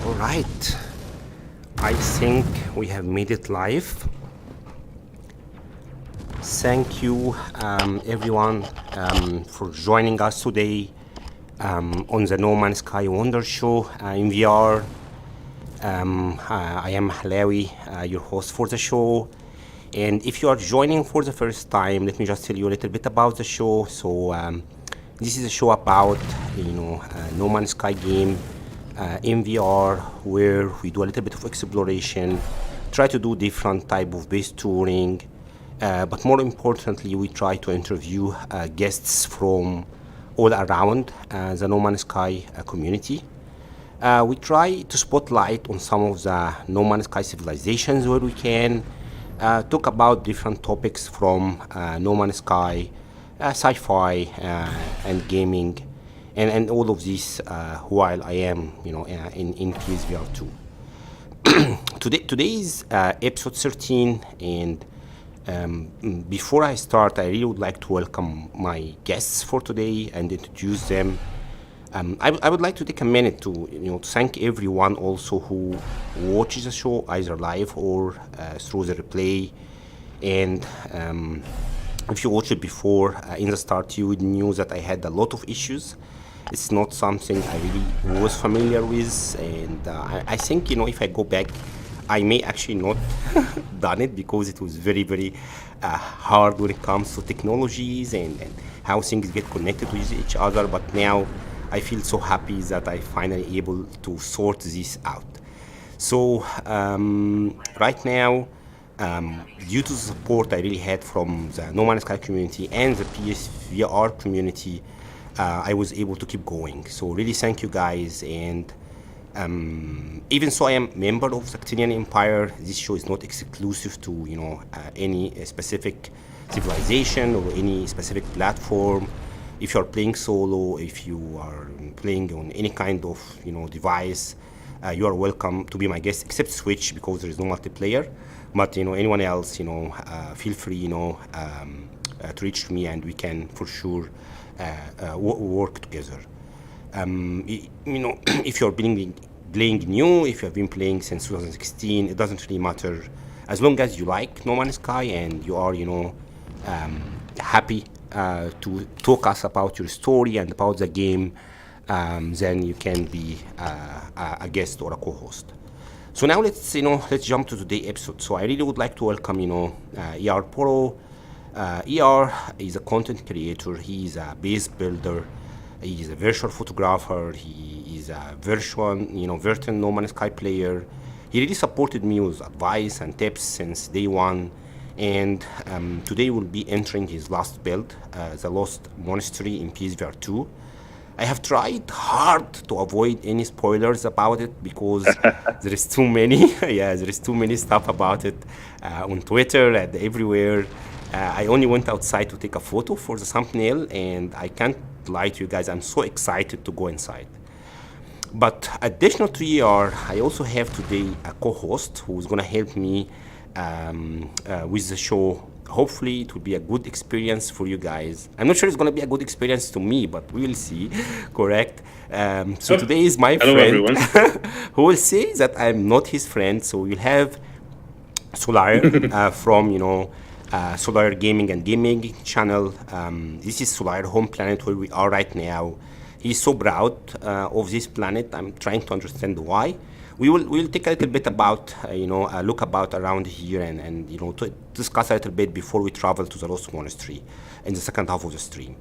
All right, I think we have made it live. Thank you, everyone, for joining us today on the Nomansky Wonders Show in VR. I am Halawi, your host for the show. And if you are joining for the first time, let me just tell you a little bit about the show. So this is a show about, No Man's Sky game in VR, where we do a little bit of exploration, try to do different type of base touring, but more importantly, we try to interview guests from all around the No Man's Sky community. We try to spotlight on some of the No Man's Sky civilizations where we can, talk about different topics from No Man's Sky, sci-fi, and gaming, and all of this while I am, in PSVR 2. Today is episode 13, and before I start, I really would like to welcome my guests for today and introduce them. I would like to take a minute to thank everyone also who watches the show either live or through the replay. And if you watched it before, in the start, you would knew that I had a lot of issues. It's not something I really was familiar with, and I think if I go back, I may actually not done it because it was very, very hard when it comes to technologies and how things get connected with each other. But now I feel so happy that I finally able to sort this out. So right now, due to the support I really had from the No Man's Sky community and the PSVR community, I was able to keep going. So really thank you guys. And even so I am member of the Actinian Empire, this show is not exclusive to any specific civilization or any specific platform. If you are playing solo, if you are playing on any kind of device, you are welcome to be my guest, except Switch because there is no multiplayer. But anyone else, feel free to reach me, and we can for sure work together. If you're playing new, if you have been playing since 2016, it doesn't really matter. As long as you like No Man's Sky and you are, happy to talk us about your story and about the game, then you can be a guest or a co-host. So now let's jump to today's episode. So I really would like to welcome ERBurroughs. ER is a content creator. He is a base builder. He is a virtual photographer. He is a veteran No Man's Sky player. He really supported me with advice and tips since day one. And today we'll be entering his last build, the Lost Monastery in PSVR 2. I have tried hard to avoid any spoilers about it because there is too many. Yeah, there is too many stuff about it on Twitter and everywhere. I only went outside to take a photo for the thumbnail, and I can't lie to you guys, I'm so excited to go inside. But additional to ER, I also have today a co-host who's going to help me with the show. Hopefully it will be a good experience for you guys. I'm not sure it's going to be a good experience to me, but we'll see. Correct. So today is my friend who will say that I'm not his friend. So we'll have Solear from Solear Gaming and Gaming channel. This is Solear home planet where we are right now. He's so proud of this planet. I'm trying to understand why. We'll take a little bit about a look about around here and to discuss a little bit before we travel to the Lost Monastery in the second half of the stream.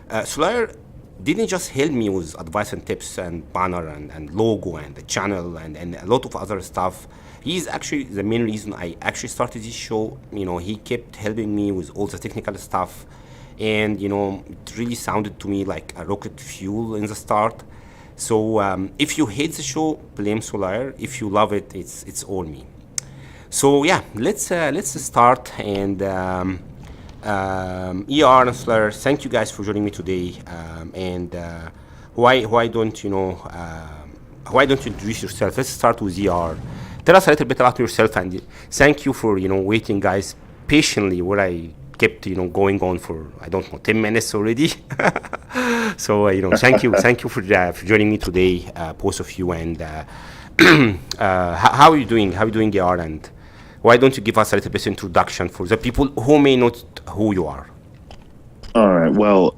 Solear didn't just help me with advice and tips and banner and logo and the channel and a lot of other stuff. He's actually the main reason I actually started this show. He kept helping me with all the technical stuff, and it really sounded to me like a rocket fuel in the start. So if you hate the show, blame Solear. If you love it, it's all me. So yeah, let's start. And ER and Solear, thank you guys for joining me today. And why don't why don't you introduce yourself? Let's start with ER. Tell us a little bit about yourself, and thank you for waiting, guys, patiently. Where I kept going on for, I don't know, 10 minutes already. So thank you for joining me today, both of you. And how are you doing? How are you doing, ER? And why don't you give us a little bit of introduction for the people who may not who you are? All right. Well,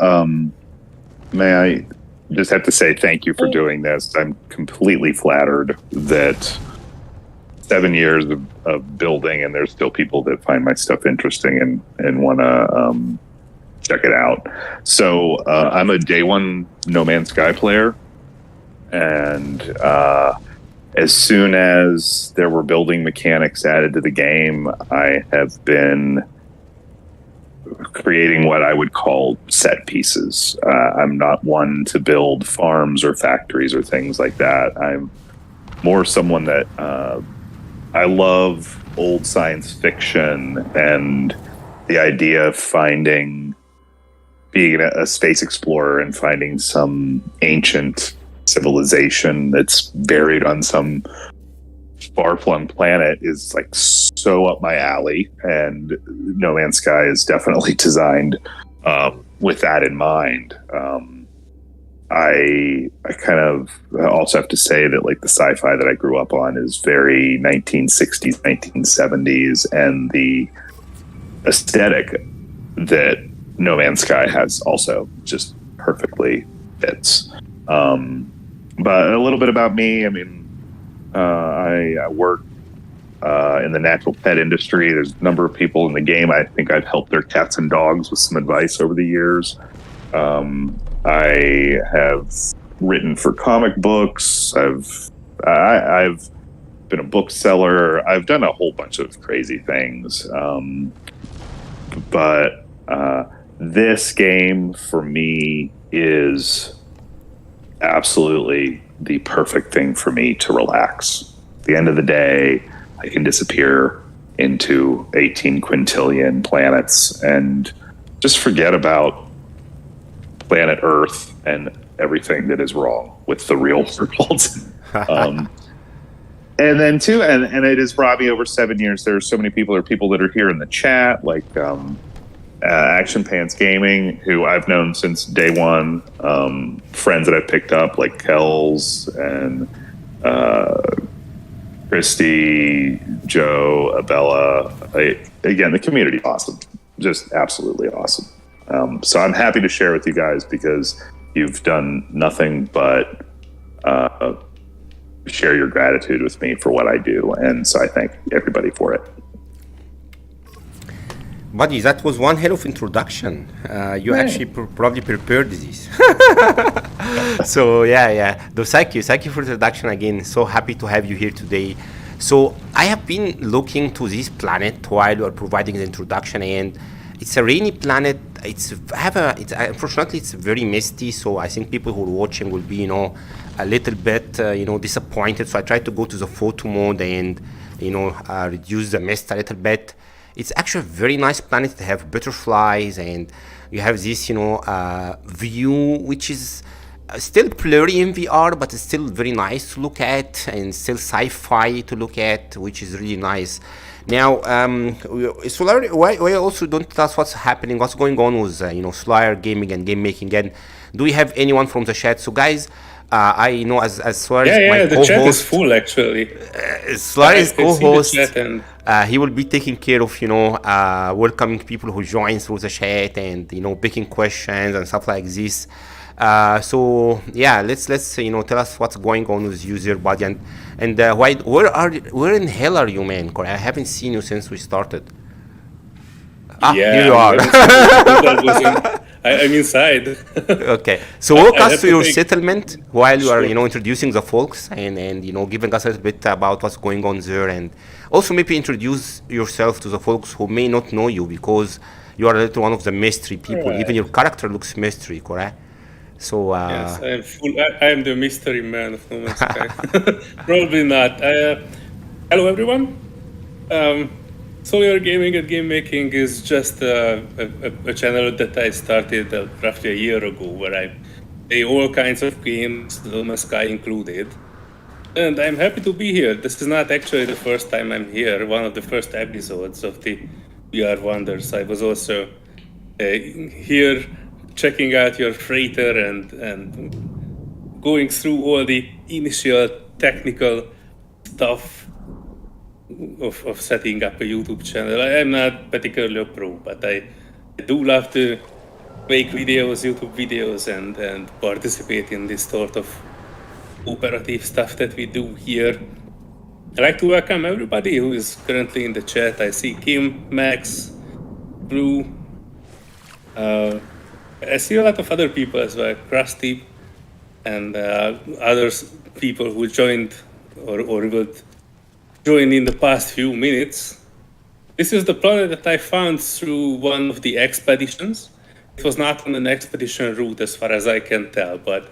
may I just have to say thank you for doing this. I'm completely flattered that 7 years of building, and there's still people that find my stuff interesting and want to check it out. So I'm a day one No Man's Sky player, and as soon as there were building mechanics added to the game, I have been creating what I would call set pieces. I'm not one to build farms or factories or things like that. I'm more someone that I love old science fiction and the idea of being a space explorer and finding some ancient civilization that's buried on some far-flung planet is like so up my alley, and No Man's Sky is definitely designed with that in mind. I kind of also have to say that like the sci-fi that I grew up on is very 1960s, 1970s, and the aesthetic that No Man's Sky has also just perfectly fits. But a little bit about me. I mean, I work in the natural pet industry. There's a number of people in the game. I think I've helped their cats and dogs with some advice over the years. I have written for comic books. I've been a bookseller. I've done a whole bunch of crazy things. But this game for me is absolutely the perfect thing for me to relax. At the end of the day, I can disappear into 18 quintillion planets and just forget about planet Earth and everything that is wrong with the real world. And then too, and it has brought me over 7 years. There are so many people. There are people that are here in the chat, like Action Pants Gaming, who I've known since day one. Friends that I've picked up, like Kells and Christy, Joe, Abella. Again, the community is awesome. Just absolutely awesome. So I'm happy to share with you guys because you've done nothing but share your gratitude with me for what I do. And so I thank everybody for it. Buddy, that was one hell of introduction. You actually probably prepared this. So yeah. Thank you for the introduction again. So happy to have you here today. So I have been looking to this planet while you are providing the introduction, and it's a rainy planet. Unfortunately it's very misty. So I think people who are watching will be a little bit disappointed. So I tried to go to the photo mode and reduce the mist a little bit. It's actually a very nice planet to have butterflies, and you have this, view, which is still blurry in VR, but it's still very nice to look at, and still sci-fi to look at, which is really nice. Now, Solear, why also don't tell us what's happening, what's going on with, Solear gaming and game making, and do we have anyone from the chat? So, guys, I know as Solear is my the co-host. chat is full actually. Solear is co-host. He will be taking care of welcoming people who join through the chat and picking questions and stuff like this. So yeah, let's tell us what's going on with user body and where in hell are you, man? I haven't seen you since we started. Here you are. I'm inside. Okay, so walk us through your settlement while you are introducing the folks and giving us a little bit about what's going on there, and also maybe introduce yourself to the folks who may not know you, because you are a little one of the mystery people. Right. Even your character looks mystery, correct? So yes, I am the mystery man of No Man's Sky. Probably not. Hello everyone. Solear Gaming and Game Making is just a channel that I started roughly a year ago, where I play all kinds of games, No Man's Sky included. And I'm happy to be here. This is not actually the first time I'm here. One of the first episodes of the VR Wonders, I was also here checking out your freighter and going through all the initial technical stuff of setting up a YouTube channel. I am not particularly a pro, but I do love to make videos, YouTube videos, and participate in this sort of operative stuff that we do here. I'd like to welcome everybody who is currently in the chat. I see Kim, Max, Blue. I see a lot of other people as well, Krusty, and people who joined or will join in the past few minutes. This is the planet that I found through one of the expeditions. It was not on an expedition route as far as I can tell, but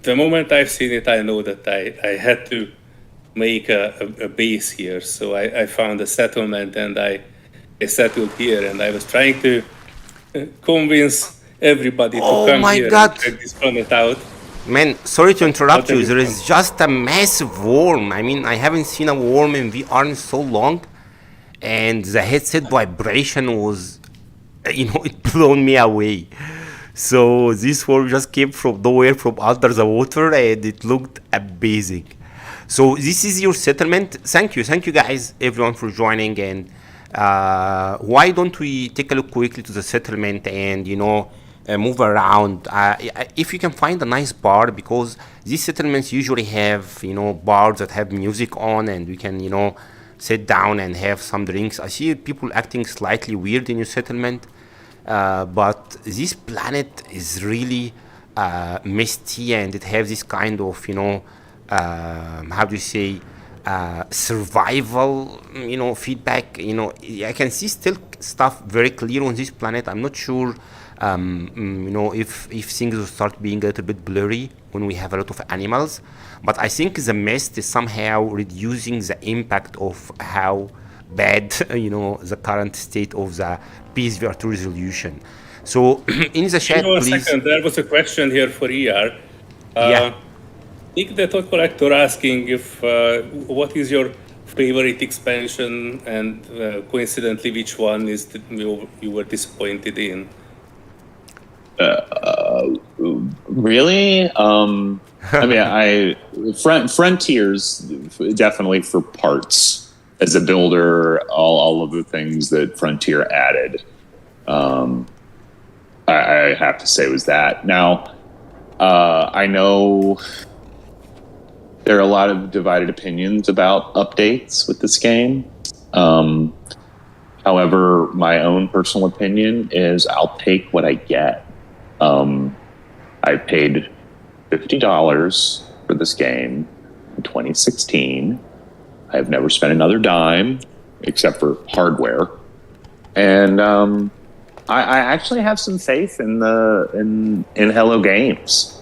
the moment I've seen it, I know that I had to make a base here. So I found a settlement and I settled here, and I was trying to convince everybody to come here and check this planet out. Man, sorry to interrupt you. There is just a massive worm. I mean, I haven't seen a worm in VR in so long, and the headset vibration was, it blown me away. So this worm just came from nowhere, from under the water, and it looked amazing. So this is your settlement. Thank you guys, everyone, for joining. And why don't we take a look quickly to the settlement and move around. If you can find a nice bar, because these settlements usually have bars that have music on, and we can sit down and have some drinks. I see people acting slightly weird in your settlement, but this planet is really misty, and it has this kind of how do you say, survival feedback. I can see still stuff very clear on this planet. I'm not sure if things will start being a little bit blurry when we have a lot of animals, but I think the mist is somehow reducing the impact of how bad the current state of the PSVR2 resolution. So in the chat, please. Second, there was a question here for ER. Yeah. Nick the Toy Collector asking if what is your favorite expansion, and coincidentally, which one is you were disappointed in? Really? I mean, Frontiers definitely for parts. As a builder, all of the things that Frontier added, I have to say was that. Now, I know there are a lot of divided opinions about updates with this game. However, my own personal opinion is I'll take what I get. I paid $50 for this game in 2016. I have never spent another dime except for hardware. And I actually have some faith in Hello Games.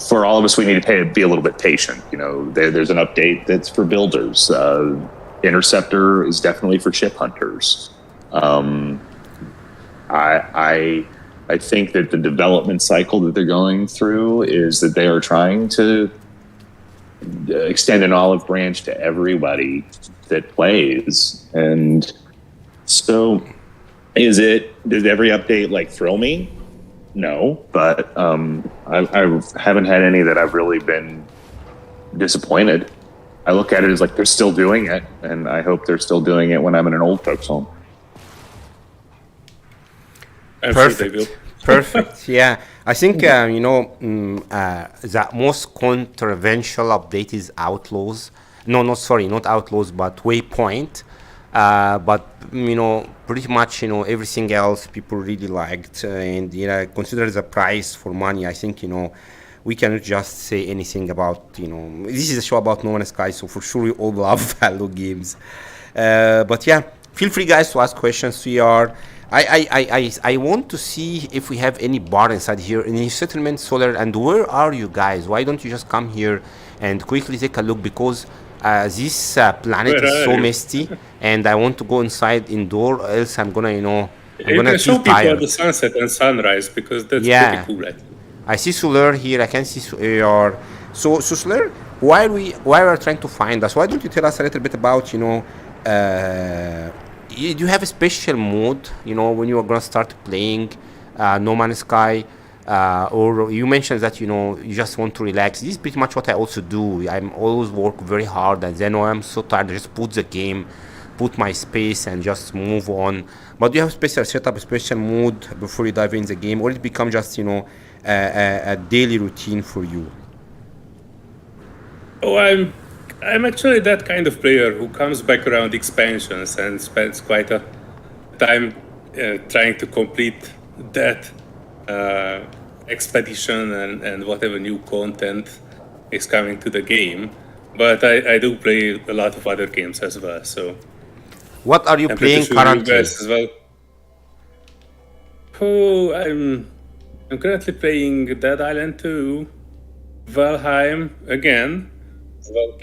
For all of us, we need to be a little bit patient. There's an update that's for builders. Interceptor is definitely for chip hunters. I think that the development cycle that they're going through is that they are trying to extend an olive branch to everybody that plays. And so does every update thrill me? No, but I haven't had any that I've really been disappointed. I look at it as they're still doing it, and I hope they're still doing it when I'm in an old folks home. Perfect. Yeah, I think the most controversial update is Outlaws. Sorry, not Outlaws, but Waypoint. But pretty much everything else people really liked, and consider the price for money. I think we cannot just say anything about this is a show about No Man's Sky, so for sure we all love Hello Games. But yeah, feel free guys to ask questions. I want to see if we have any bar inside here in the settlement, Solar, and where are you guys? Why don't you just come here and quickly take a look, because This planet Where is are so you? misty, and I want to go inside indoor, else I'm gonna, I'm You gonna can show feel people at tired. the sunset and sunrise because that's pretty Yeah, cool, I think. I see Solear here. I can see your. So Solear, while we're trying to find us, why don't you tell us a little bit about do you have a special mode? When you are gonna start playing No Man's Sky, or you mentioned that you just want to relax. This is pretty much what I also do. I'm always work very hard, and then when I'm so tired, I just put the game, put my space, and just move on. But do you have special setup, a special mood before you dive in the game, or it become just a daily routine for you? Oh, I'm actually that kind of player who comes back around expansions and spends quite a time trying to complete that expedition and whatever new content is coming to the game. But I do play a lot of other games as well, so What are you I'm pretty playing sure you currently? guys as well. Oh, I'm currently playing Dead Island 2, Valheim again,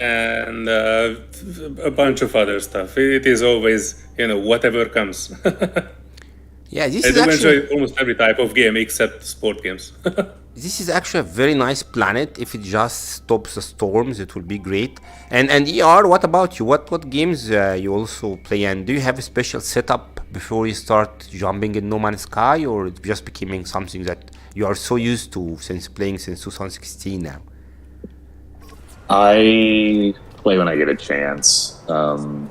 and a bunch of other stuff. It is always, whatever comes. Yeah, this I is do actually enjoy almost every type of game except sport games. this is actually a very nice planet. If it just stops the storms, it will be great. And ER, what about you? What games you also play? And do you have a special setup before you start jumping in No Man's Sky, or it's just becoming something that you are so used to since playing since 2016 now? I play when I get a chance. Work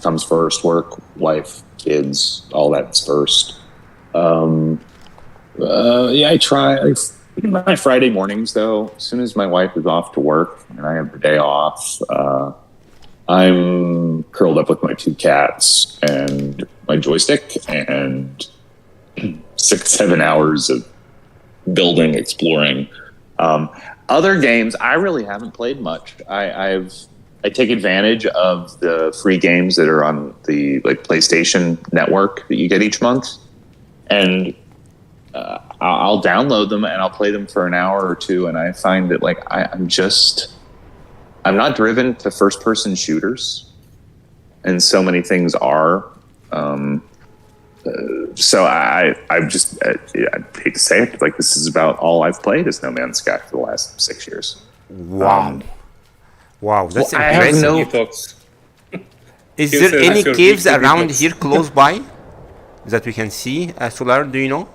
comes first. Work, wife, kids, all that's first. I try. My Friday mornings, though, as soon as my wife is off to work and I have the day off, I'm curled up with my 2 cats and my joystick and 6-7 hours of building, exploring. Other games, I really haven't played much. I take advantage of the free games that are on the PlayStation Network that you get each month, and I'll download them and I'll play them for an hour or two. And I find that I'm not driven to first-person shooters, and so many things are. So I hate to say it, this is about all I've played is No Man's Sky for the last 6 years. Wow. Wow, that's I have impressive. no- Thoughts? Is Yes, there that's any your caves big around detox. here close by that we can see? Solar, do you know?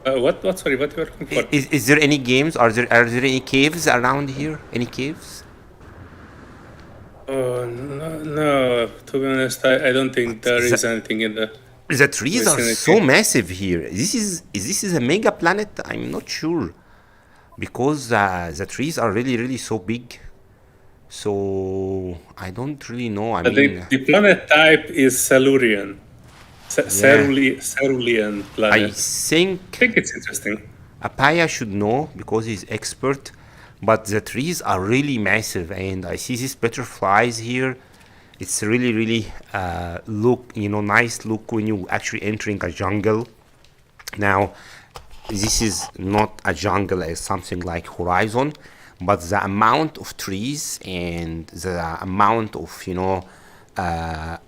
What? Sorry, what you are looking for? Is there any games? Are there any caves around here? Any caves? No. To be honest, I don't think there is anything in the. The trees are so vicinity. massive here. This is a mega planet? I'm not sure, because the trees are really so big. So I don't really know. I mean, The planet type is Silurian. Cerulean I planet. think I think it's interesting. Apaya should know because he's expert. But the trees are really massive, and I see these butterflies here. It's really nice look when you actually entering a jungle. Now, this is not a jungle as something like Horizon, but the amount of trees and the amount of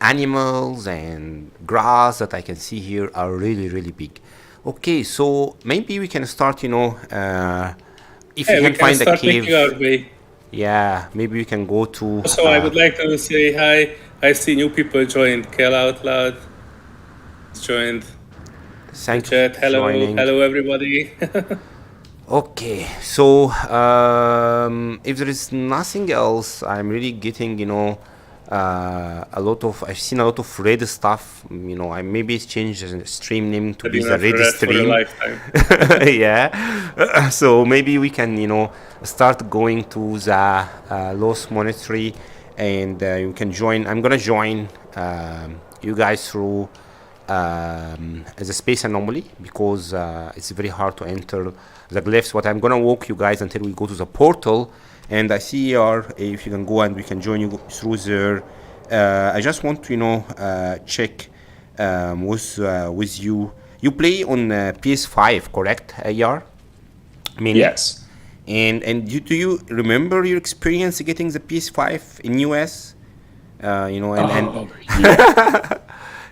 animals and grass that I can see here are really big. Okay, so maybe we can start. If Hey, you we can can find a start making our cave, way. yeah, maybe we can go to. So I would like to say hi. I see new people joined. Kel Out Loud joined Thank you chat. for Hello, joining. hello everybody. Okay, so if there is nothing else, I'm really getting I've seen a lot of red stuff. I maybe changed the stream name to be the Been red for a stream. lifetime. Yeah. So maybe we can start going to the Lost Monastery, and you can join. I'm gonna join you guys through as a space anomaly, because it's very hard to enter the glyphs. What I'm gonna walk you guys until we go to the portal, and I see here if you can go and we can join you through there. I just want to check with you. You play on PS5, correct, AR? Mainly? Yes. And do you remember your experience getting the PS5 in US? Yeah.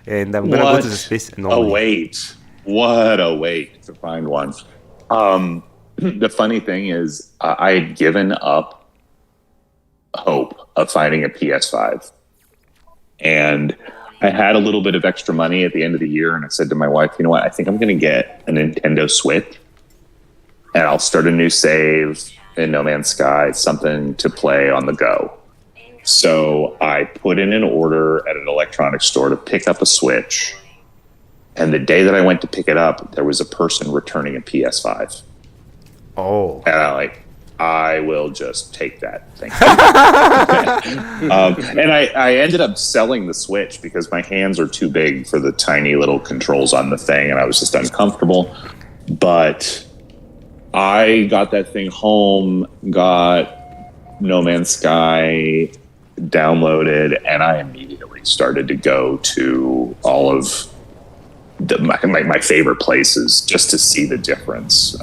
And I'm gonna go to the space anomaly. What a wait to find one. The funny thing is, I had given up hope of finding a PS5. And I had a little bit of extra money at the end of the year, and I said to my wife, you know what, I think I'm going to get a Nintendo Switch, and I'll start a new save in No Man's Sky, something to play on the go. So I put in an order at an electronics store to pick up a Switch, and the day that I went to pick it up, there was a person returning a PS5. Oh. And I will just take that thing. And I ended up selling the Switch because my hands are too big for the tiny little controls on the thing, and I was just uncomfortable. But I got that thing home, got No Man's Sky downloaded, and I immediately started to go to all of my favorite places just to see the difference.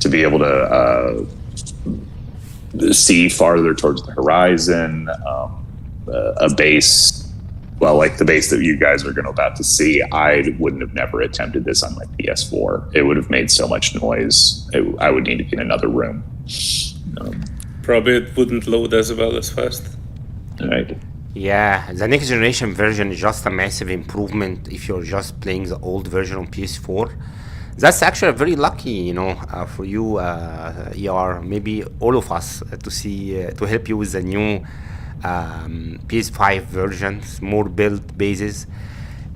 To be able to see farther towards the horizon, a base, well, like the base that you guys are about to see, I wouldn't have never attempted this on my PS4. It would have made so much noise. I would need to get another room. Probably it wouldn't load as well as fast. Right. Yeah, the next generation version is just a massive improvement if you're just playing the old version on PS4. That's actually very lucky, for you, ER, maybe all of us, to help you with the new PS5 versions, more build bases.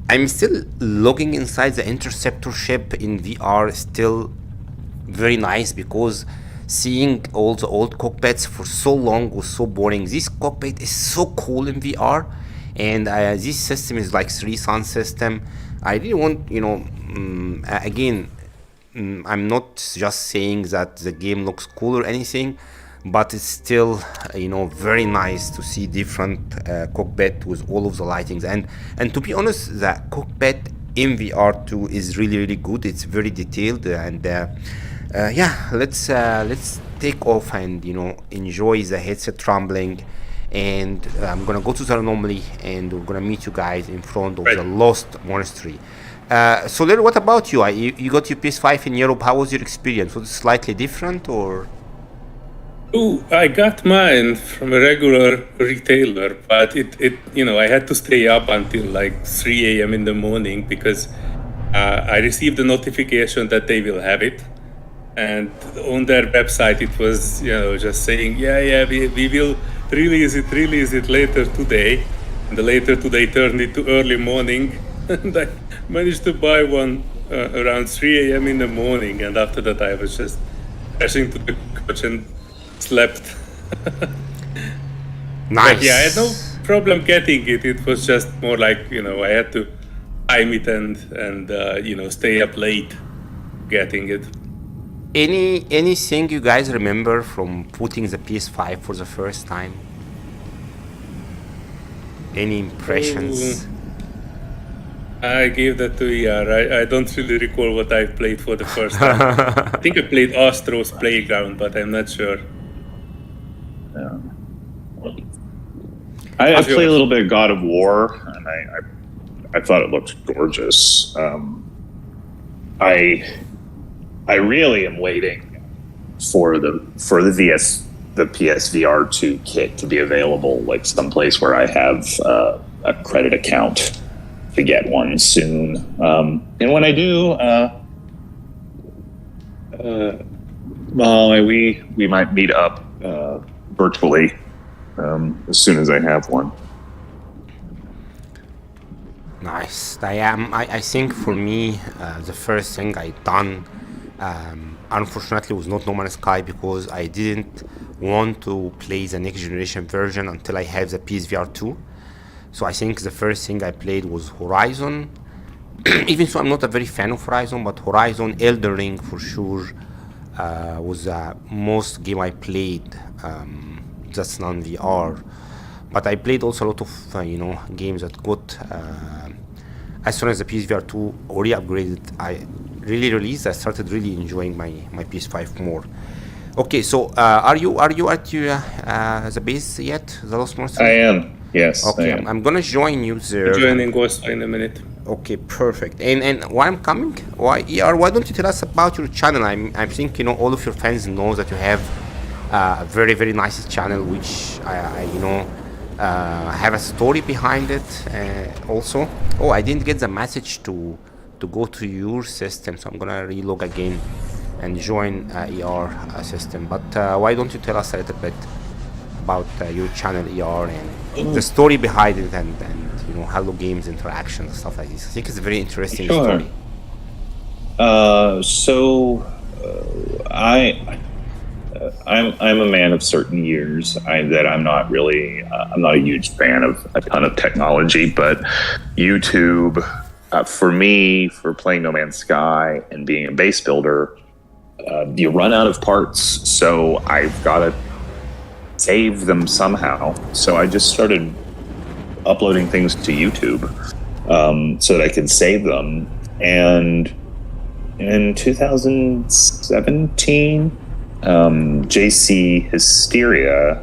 I'm still looking inside the Interceptor ship in VR, still very nice, because seeing all the old cockpits for so long was so boring. This cockpit is so cool in VR, and this system is like 3 Sun system. I really want, again, I'm not just saying that the game looks cool or anything, but it's still, very nice to see different cockpit with all of the lightings. And to be honest, the cockpit in VR2 is really, really good. It's very detailed, and let's take off and enjoy the headset rumbling. And I'm gonna go to the anomaly, and we're gonna meet you guys in front of the lost monastery. Solear, what about you? You got your PS5 in Europe. How was your experience? Was it slightly different, or? Oh, I got mine from a regular retailer, but I had to stay up until like 3 a.m. in the morning because I received a notification that they will have it. And on their website, it was, just saying, we will release it later today. And the later today turned into early morning. And I managed to buy one around 3 a.m. in the morning. And after that, I was just crashing to the couch and slept. Nice. But I had no problem getting it. It was just more like, I had to time it and stay up late getting it. Anything you guys remember from putting the PS5 for the first time? Any impressions? I gave that to ER. I don't really recall what I played for the first time. I think I played Astro's Playground, but I'm not sure. Yeah. I played a little bit of God of War, and I thought it looked gorgeous. I really am waiting for the PSVR 2 kit to be available, like someplace where I have a credit account to get one soon. And when I do, we might meet up virtually as soon as I have one. Nice. I think for me, the first thing I done, unfortunately, was not No Man's Sky, because I didn't want to play the next generation version until I have the PSVR 2. So I think the first thing I played was Horizon. Even so, I'm not a very fan of Horizon, but Horizon, Elden Ring for sure was the most game I played that's non-VR. But I played also a lot of games that got as soon as the PSVR 2 already upgraded, I really released. I started really enjoying my PS5 more. Okay, so are you at your the base yet, the Lost Monastery? I am. Yes. Okay, I am. I'm gonna join you there. Joining also in a minute. Okay, perfect. And why I'm coming? Why why don't you tell us about your channel? I think all of your fans know that you have a very very nice channel, which I have a story behind it also. Oh, I didn't get the message to go to your system, so I'm gonna relog again and join ER system. But why don't you tell us a little bit about your channel ER and the story behind it, and Hello Games interaction, stuff like this? I think it's a very interesting story. I'm a man of certain years. I'm not a huge fan of a ton of technology, but YouTube, for me, for playing No Man's Sky and being a base builder, you run out of parts, so I've got to save them somehow. So I just started uploading things to YouTube so that I could save them. And in 2017, JC Hysteria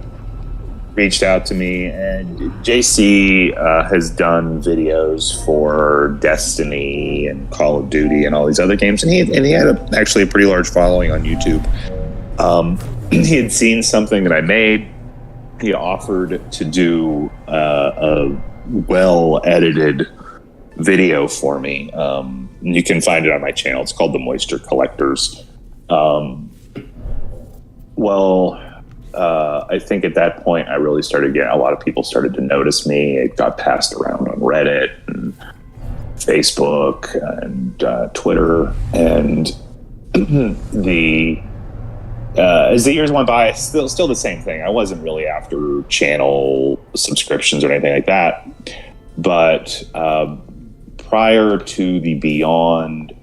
reached out to me, and JC has done videos for Destiny and Call of Duty and all these other games, and he had actually a pretty large following on YouTube. He had seen something that I made. He offered to do a well-edited video for me. You can find it on my channel. It's called The Moisture Collectors. I think at that point I really started getting, a lot of people started to notice me. It got passed around on Reddit and Facebook and Twitter, and as the years went by, still the same thing. I wasn't really after channel subscriptions or anything like that. But prior to the Beyond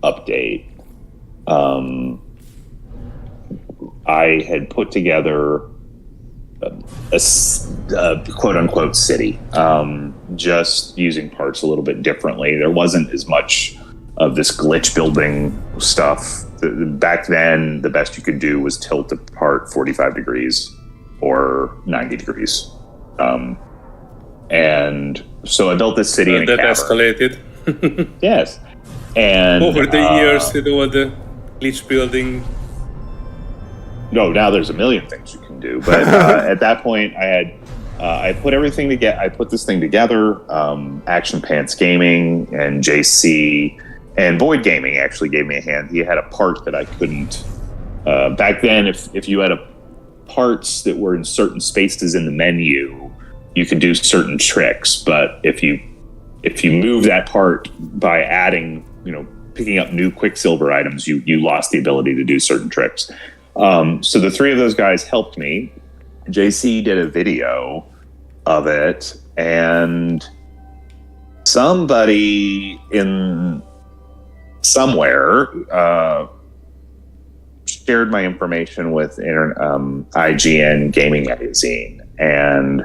update, I had put together a quote-unquote city, just using parts a little bit differently. There wasn't as much of this glitch building stuff. Back then, the best you could do was tilt a part 45 degrees or 90 degrees. And so I built this city in a cavern. That escalated. Yes. And over the years, the glitch building. No, now there's a million things you can do. But at that point, I put everything together. I put this thing together. Action Pants Gaming and JC and Void Gaming actually gave me a hand. He had a part that I couldn't. Back then, if you had parts that were in certain spaces in the menu, you could do certain tricks. But if you move that part by adding, picking up new Quicksilver items, you lost the ability to do certain tricks. So the three of those guys helped me. JC did a video of it, and somebody somewhere shared my information with IGN Gaming Magazine, and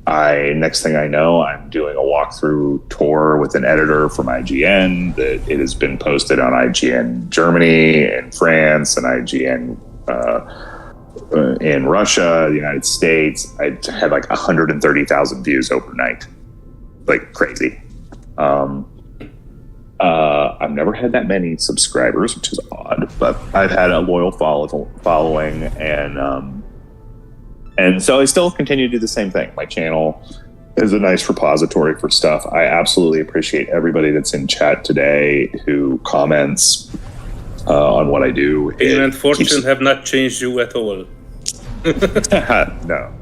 next thing I know, I'm doing a walkthrough tour with an editor from IGN. That it has been posted on IGN Germany and France and IGN in Russia, the United States. I had like 130,000 views overnight, like crazy. I've never had that many subscribers, which is odd, but I've had a loyal following, and so I still continue to do the same thing. My channel is a nice repository for stuff. I absolutely appreciate everybody that's in chat today who comments on what I do. Fame and fortune have not changed you at all. No.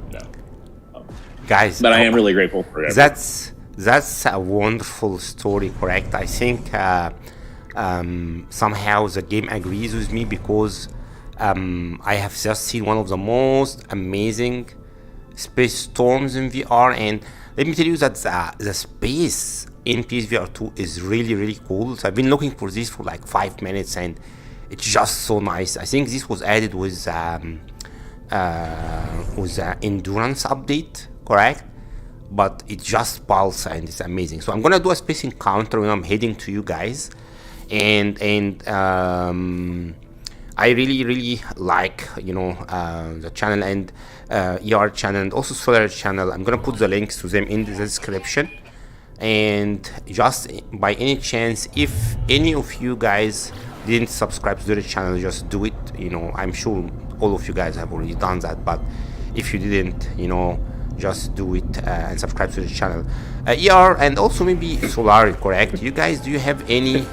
Guys, but I am really grateful for it. That's a wonderful story, correct? I think somehow the game agrees with me, because I have just seen one of the most amazing space storms in VR, and let me tell you that the space in PSVR 2 is really, really cool. So I've been looking for this for like 5 minutes, and it's just so nice. I think this was added with the endurance update, correct? But it just pulse, and it's amazing. So I'm gonna do a space encounter when I'm heading to you guys, and I really like, the channel and ER channel and also Solear channel. I'm gonna put the links to them in the description. And just by any chance, if any of you guys didn't subscribe to the channel, just do it. I'm sure all of you guys have already done that, but if you didn't, just do it and subscribe to the channel. ER and also maybe Solar, correct? You guys, do you have any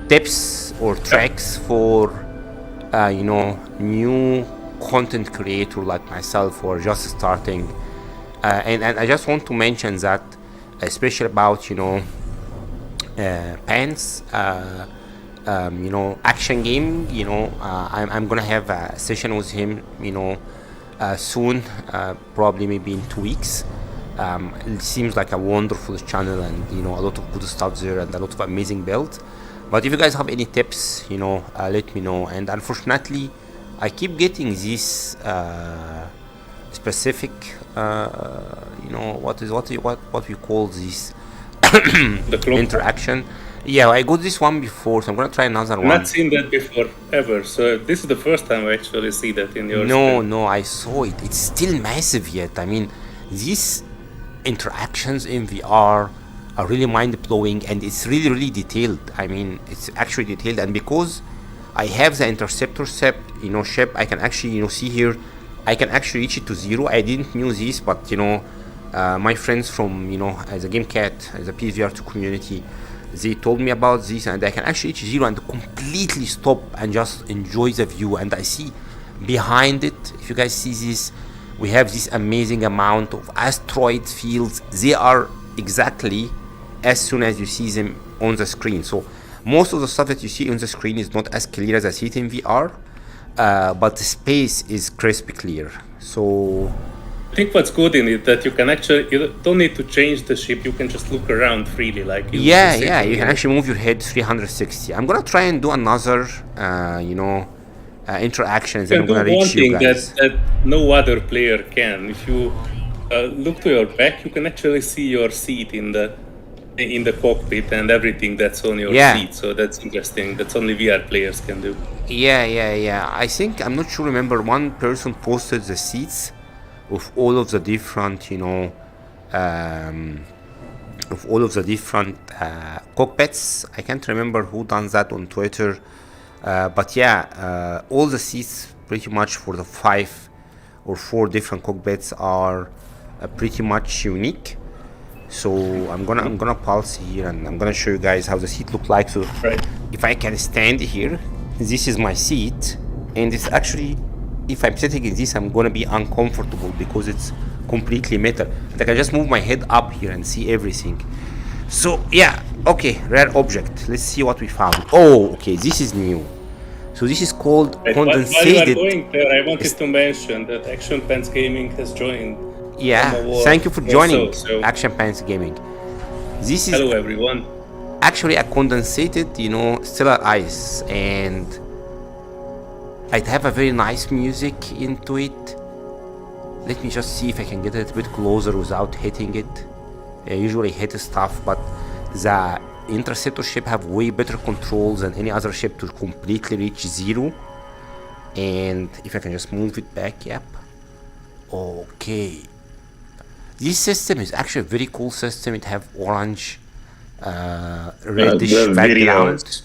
tips or tricks for new content creator like myself or just starting? And I just want to mention that, especially about Pants action game. I'm gonna have a session with him soon, probably maybe in 2 weeks. It seems like a wonderful channel, and a lot of good stuff there and a lot of amazing builds. But if you guys have any tips, let me know. And unfortunately, I keep getting this specific what we call this The clock. interaction. Yeah, I got this one before, so I'm gonna try another I've one. not seen that before ever, so this is the first time I actually see that in your No, I saw it. It's still massive yet. I mean, these interactions in VR are really mind-blowing, and it's really detailed. I mean, it's actually detailed, and because I have the interceptor ship, I can actually, see here, I can actually reach it to 0. I didn't know this, but my friends from as a Game Cat, as a PSVR2 community, they told me about this, and I can actually reach 0 and completely stop and just enjoy the view. And I see behind it, if you guys see this, we have this amazing amount of asteroid fields. They are exactly as soon as you see them on the screen. So most of the stuff that you see on the screen is not as clear as I see it in VR, but the space is crisp clear. So I think what's good in it that you don't need to change the ship. You can just look around freely, like you can actually move your head 360. I'm gonna try and do another interactions, and I'm gonna reach you guys. that no other player can. If you look to your back, you can actually see your seat in the cockpit and everything that's on your seat. So that's interesting. That's only VR players can do. Yeah. I think, I'm not sure, remember, one person posted the seats of all of the different, cockpits. I can't remember who done that on Twitter, but yeah, all the seats pretty much for the 5 or 4 different cockpits are pretty much unique. So I'm gonna pulse here, and I'm gonna show you guys how the seat look like. So if I can stand here, this is my seat, and it's actually, if I'm sitting in this, I'm gonna be uncomfortable because it's completely metal. And I can just move my head up here and see everything. So yeah, okay, rare object. Let's see what we found. Oh, okay, this is new. So this is called condensated. While you are going there, I wanted to mention that Action Pants Gaming has joined. Yeah, thank you for joining Action Pants Gaming. This is, hello everyone, actually a condensated, stellar ice, and I'd have a very nice music into it. Let me just see if I can get it a bit closer without hitting it. I usually hit stuff, but the interceptor ship have way better controls than any other ship to completely reach 0. And if I can just move it back, yep. Okay. This system is actually a very cool system. It have orange, reddish background.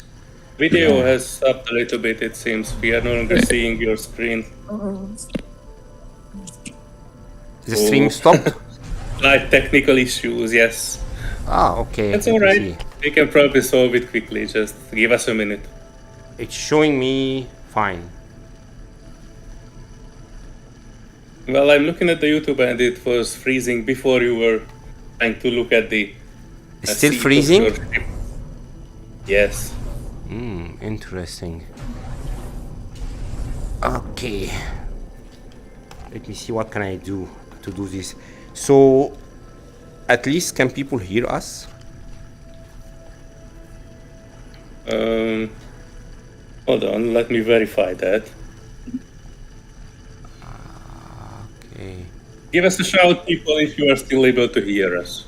Video has stopped a little bit, it seems. We are no longer seeing your screen. The stream stopped? Like technical issues, yes. Ah, okay. That's alright. We can probably solve it quickly. Just give us a minute. It's showing me fine. Well, I'm looking at the YouTube and it was freezing before you were trying to look at the... It's still freezing? Yes. Interesting. Okay. Let me see what can I do to do this. So, at least can people hear us? Hold on, let me verify that. Okay. Give us a shout, people, if you are still able to hear us.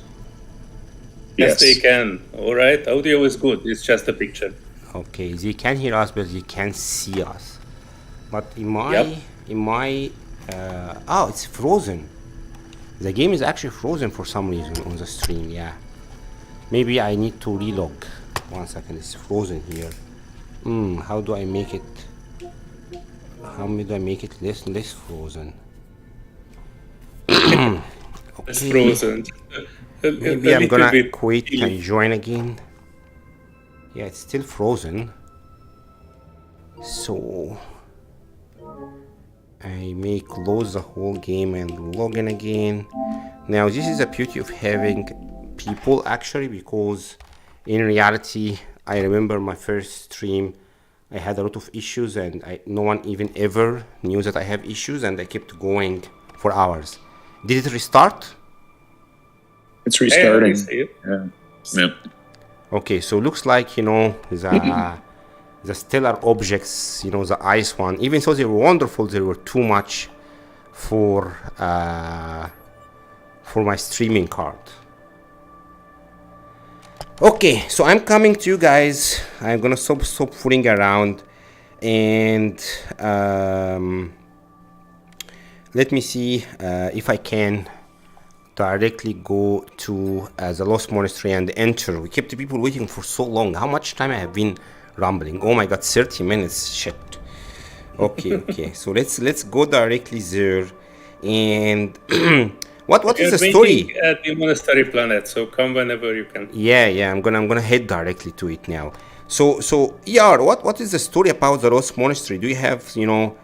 Yes, they can. Alright, audio is good, it's just a picture. Okay, they can hear us, but they can't see us. But in my oh, it's frozen. The game is actually frozen for some reason on the stream. Yeah, maybe I need to relog. 1 second, it's frozen here. How do I make it? How do I make it less frozen? Okay. It's frozen. Maybe I'm gonna quit and join again. Yeah, it's still frozen. So I may close the whole game and log in again. Now this is the beauty of having people actually, because in reality I remember my first stream I had a lot of issues and no one even ever knew that I have issues, and I kept going for hours. Did it restart? It's restarting. Yeah. Okay, so looks like, you know, the stellar objects, you know, the ice one, even though they were wonderful, they were too much for my streaming card. Okay, so I'm coming to you guys. I'm gonna stop fooling around, and let me see if I can directly go to the Lost Monastery and enter. We kept the people waiting for so long. How much time I have been rambling? Oh my god, 30 minutes. Shit. Okay. So let's go directly there. And what is the story? At the Monastery planet, so come whenever you can. Yeah. I'm gonna head directly to it now. So ER, what is the story about the Lost Monastery? Do you have, you know,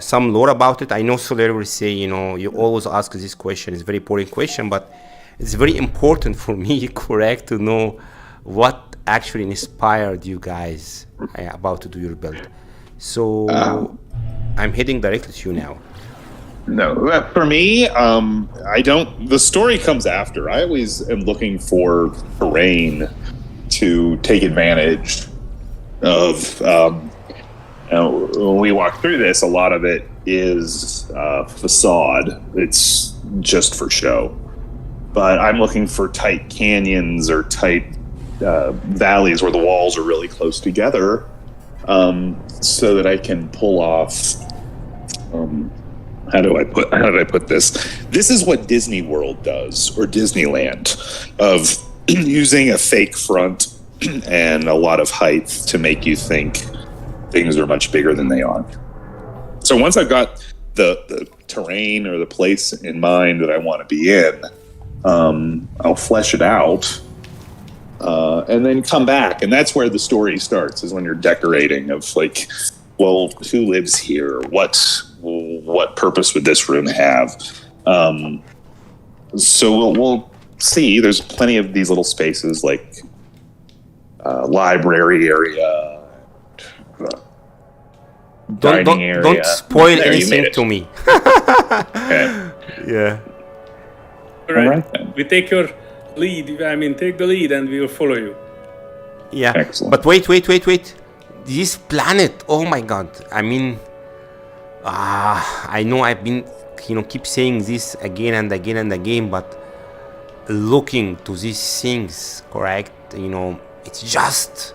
some lore about it? I know Solear will say, you know, you always ask this question. It's a very important question, but it's very important for me, correct, to know what actually inspired you guys about to do your build. So I'm heading directly to you now. No, for me, I don't. The story comes after. I always am looking for terrain to take advantage of. When we walk through this, a lot of it is facade. It's just for show. But I'm looking for tight canyons or tight valleys where the walls are really close together, so that I can pull off. How did I put this? This is what Disney World does, or Disneyland, of using a fake front and a lot of height to make you think things are much bigger than they are. So once I've got the terrain or the place in mind that I want to be in, I'll flesh it out, and then come back. And that's where the story starts, is when you're decorating, of like, well, who lives here? What purpose would this room have? So we'll see. There's plenty of these little spaces, like library area, dining area. Don't spoil anything to me. Okay. Yeah. All right. We take your lead. I mean, take the lead, and we will follow you. Yeah. Excellent. But wait. This planet. Oh my god. I mean, I know I've been, you know, keep saying this again and again, but looking to these things, correct? You know, it's just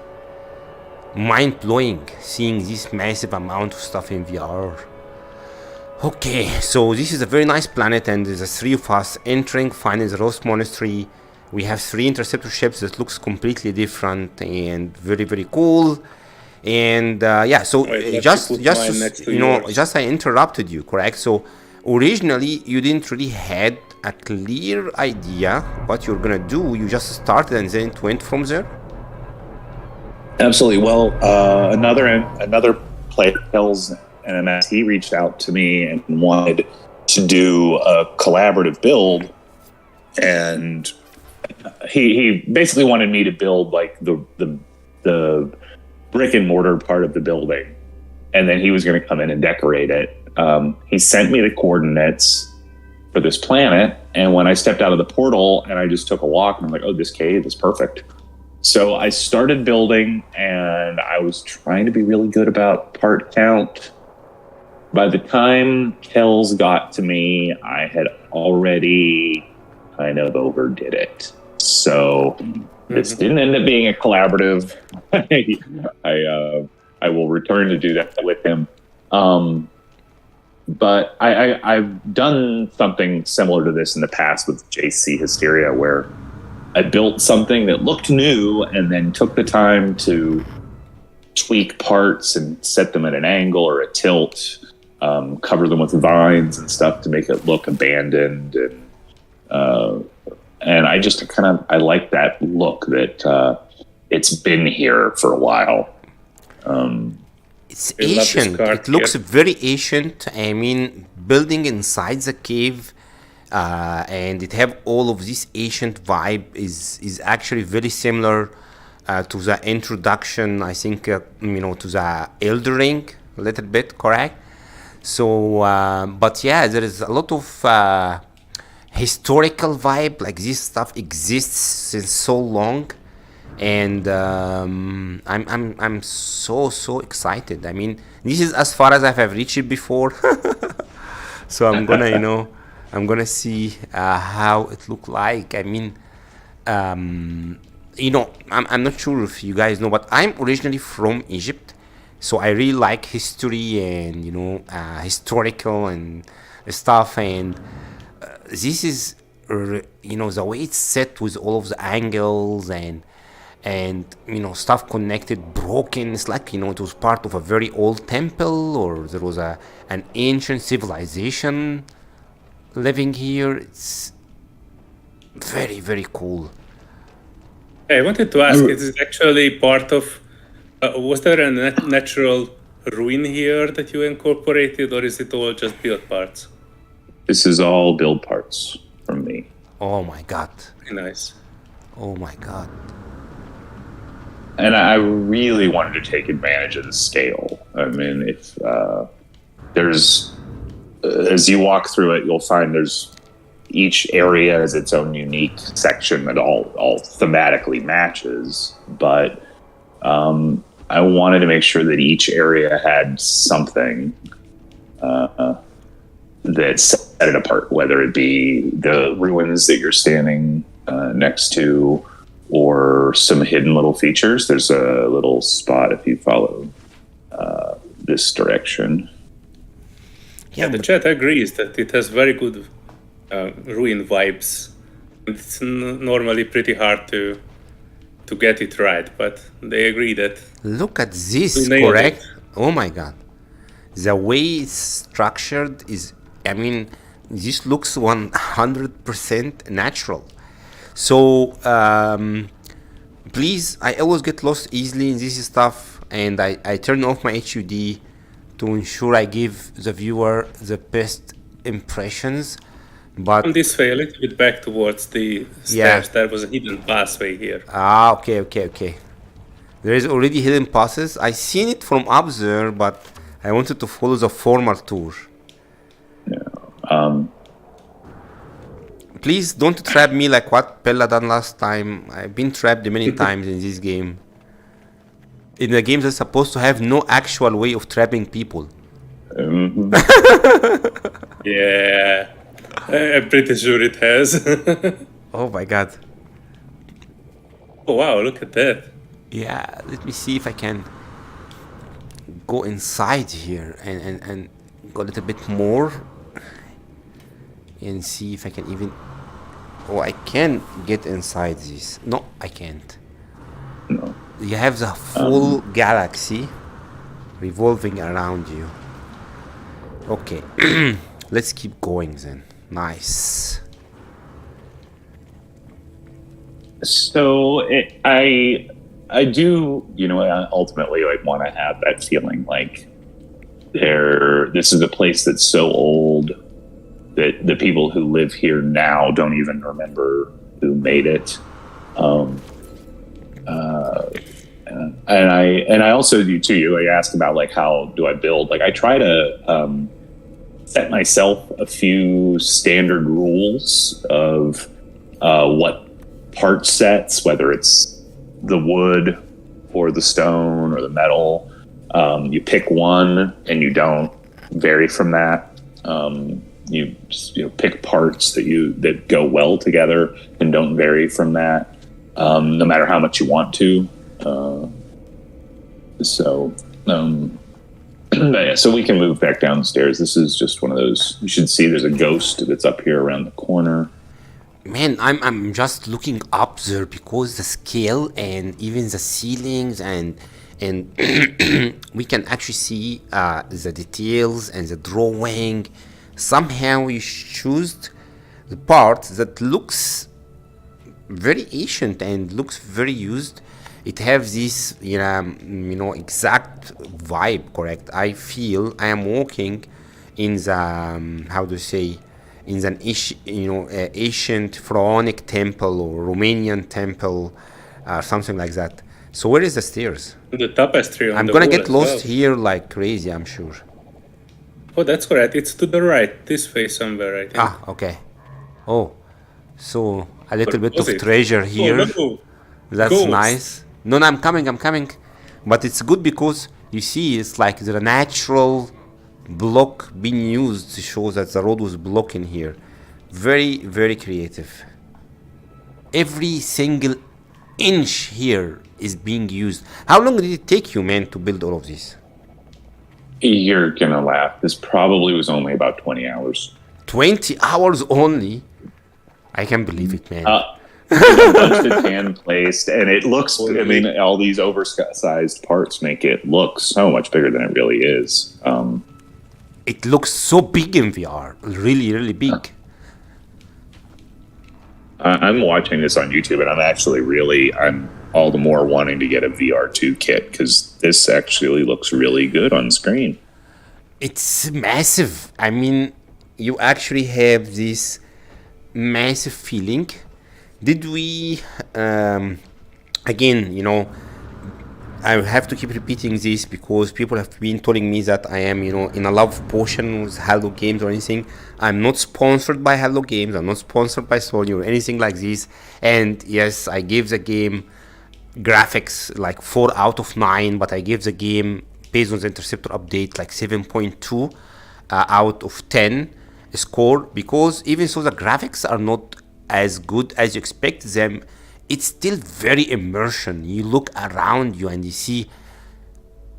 mind-blowing seeing this massive amount of stuff in VR. Okay, so this is a very nice planet, and there's 3 of us entering, finding the Lost Monastery. We have 3 interceptor ships that looks completely different and very, very cool. And yeah, so just you know, just I interrupted you, correct? So originally you didn't really had a clear idea what you're gonna do. You just started and then it went from there. Absolutely. Well, another player, NMS, he reached out to me and wanted to do a collaborative build, and he basically wanted me to build like the brick and mortar part of the building, and then he was going to come in and decorate it. He sent me the coordinates for this planet, and when I stepped out of the portal and I just took a walk, and I'm like, oh, this cave is perfect. So I started building, and I was trying to be really good about part count. By the time Kells got to me, I had already kind of overdid it. So this didn't end up being a collaborative. I will return to do that with him. But I've done something similar to this in the past with JC Hysteria, where I built something that looked new and then took the time to tweak parts and set them at an angle or a tilt, cover them with vines and stuff to make it look abandoned. And I just I like that look that it's been here for a while. It's ancient. It looks very ancient. I mean, building inside the cave, and it have all of this ancient vibe is actually very similar to the introduction. I think to the Elder Ring a little bit, correct? So, but yeah, there is a lot of historical vibe. Like this stuff exists since so long. And I'm so excited. I mean, this is as far as I have reached it before. So I'm gonna see how it look like. I mean, I'm not sure if you guys know, but I'm originally from Egypt, so I really like history and historical and stuff. And this is the way it's set with all of the angles and stuff connected, broken. It's like it was part of a very old temple, or there was an ancient civilization living here. It's very, very cool. I wanted to ask, is it actually part of was there a natural ruin here that you incorporated, or is it all just built parts? This is all build parts from me. Oh my god. Very nice. Oh my god. And I really wanted to take advantage of the scale. I mean, if there's, as you walk through it, you'll find there's each area has its own unique section that all thematically matches. But I wanted to make sure that each area had something that set it apart, whether it be the ruins that you're standing next to, or some hidden little features. There's a little spot if you follow this direction. Yeah, the chat agrees that it has very good ruin vibes. It's normally pretty hard to get it right, but they agree that. Look at this, correct? Oh my god. The way it's structured is, I mean, this looks 100% natural. So, please, I always get lost easily in this stuff, and I turn off my HUD to ensure I give the viewer the best impressions. But on this way, a little bit back towards the stairs, there was a hidden pathway here. Okay. There is already hidden passes. I seen it from up there, but I wanted to follow the formal tour. Yeah. Please don't trap me like what Pella done last time. I've been trapped many times in this game. In the games that's supposed to have no actual way of trapping people. Mm-hmm. Yeah, I'm pretty sure it has. Oh my god. Oh wow, look at that. Yeah, let me see if I can go inside here and go a little bit more. And see if I can even... Oh, I can get inside this. No, I can't. No. You have the full galaxy revolving around you. Okay. Let's keep going then. Nice. So I do, ultimately want to have that feeling like this is a place that's so old that the people who live here now don't even remember who made it. And I also do too. I asked about like how do I build? Like I try to set myself a few standard rules of what part sets, whether it's the wood or the stone or the metal. You pick one and you don't vary from that. You just, pick parts that go well together and don't vary from that, no matter how much you want to. Yeah, so we can move back downstairs. This is just one of those. You should see there's a ghost that's up here around the corner. Man, I'm just looking up there because the scale and even the ceilings and we can actually see the details and the drawing. Somehow we choose the part that looks very ancient and looks very used. It has this exact vibe, correct? I feel I am walking in the how to say, in an ancient pharaonic temple or Romanian temple, something like that. So where is the stairs? The tapestry on I'm the gonna wall get as lost well. here like crazy, I'm sure. Oh, that's correct. It's to the right, this way somewhere, I think. Ah, okay. Oh, so a little bit was of it? treasure here. Oh, no. That's Ghost. nice. No, I'm coming. But it's good because you see it's like the natural block being used to show that the road was blocking here. Very, very creative. Every single inch here is being used. How long did it take you, man, to build all of this? You're gonna laugh. This probably was only about 20 hours. 20 hours only? I can't believe it, man. A bunch of hand placed, and it looks. I mean, all these oversized parts make it look so much bigger than it really is. It looks so big in VR, really, really big. I'm watching this on YouTube, and I'm all the more wanting to get a VR2 kit because this actually looks really good on screen. It's massive. I mean, you actually have this massive feeling. Did we, again, I have to keep repeating this because people have been telling me that I am, in a love potion with Halo Games or anything. I'm not sponsored by Halo Games. I'm not sponsored by Sony or anything like this. And yes, I gave the game graphics like 4 out of 9, but I gave the game, based on the Interceptor update, like 7.2 out of 10 score, because even so the graphics are not as good as you expect them, it's still very immersion. You look around you and you see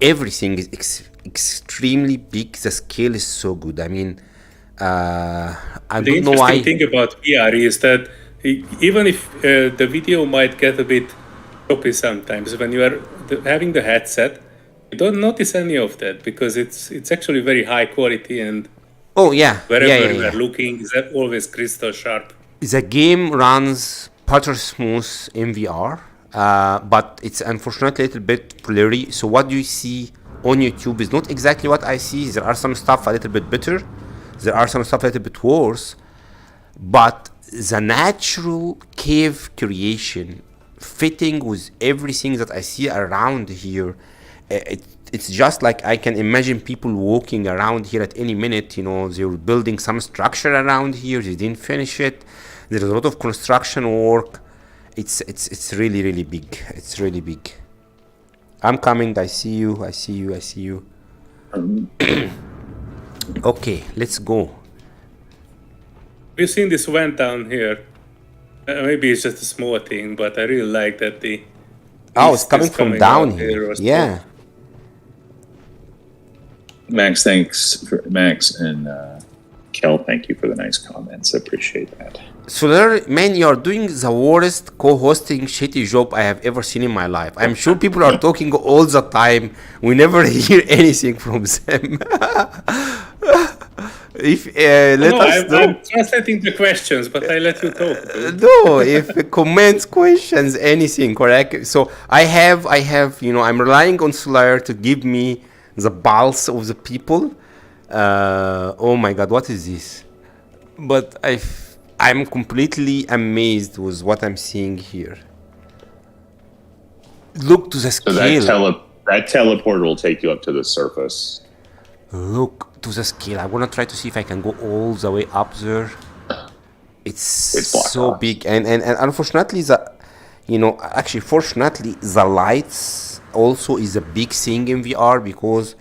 everything is extremely big. The scale is so good. I mean, I The don't know why. interesting thing about VR is that even if the video might get a bit choppy sometimes, when you are having the headset, you don't notice any of that because it's actually very high quality, and Oh yeah, wherever you are looking is always crystal sharp. The game runs putter smooth in VR, but it's unfortunately a little bit blurry. So what you see on YouTube is not exactly what I see. There are some stuff a little bit better. There are some stuff a little bit worse. But the natural cave creation fitting with everything that I see around here, it's just like I can imagine people walking around here at any minute. They were building some structure around here. They didn't finish it. There's a lot of construction work. It's really, really big. It's really big. I'm coming. I see you. Okay, let's go. We've seen this vent down here. Maybe it's just a small thing, but I really like that the It's coming from down here. Yeah. Max and Kel, thank you for the nice comments. I appreciate that. Solear, man, you're doing the worst co-hosting shitty job I have ever seen in my life. I'm sure people are talking all the time. We never hear anything from them. I'm translating the questions, but I let you talk. No, if comments, questions, anything, correct? So I have, I'm relying on Solear to give me the pulse of the people. Oh my God, what is this? But I'm completely amazed with what I'm seeing here. Look to the scale. So that teleport will take you up to the surface. Look to the scale. I want to try to see if I can go all the way up there. It's so big, and unfortunately, fortunately, the lights also is a big thing in VR because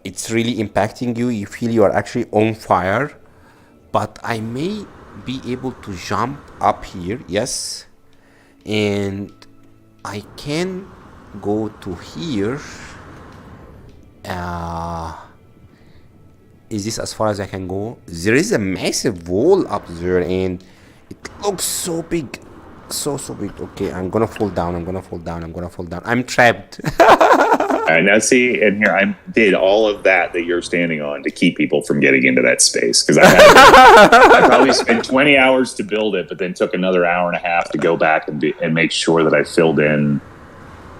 it's really impacting you. You feel you are actually on fire. But I may be able to jump up here, yes, and I can go to here Is this as far as I can go? There is a massive wall up there, and it looks so big. So big. Okay, I'm gonna fall down. I'm trapped. All right, now see, and here I did all of that you're standing on to keep people from getting into that space, because I probably spent 20 hours to build it, but then took another hour and a half to go back and make sure that I filled in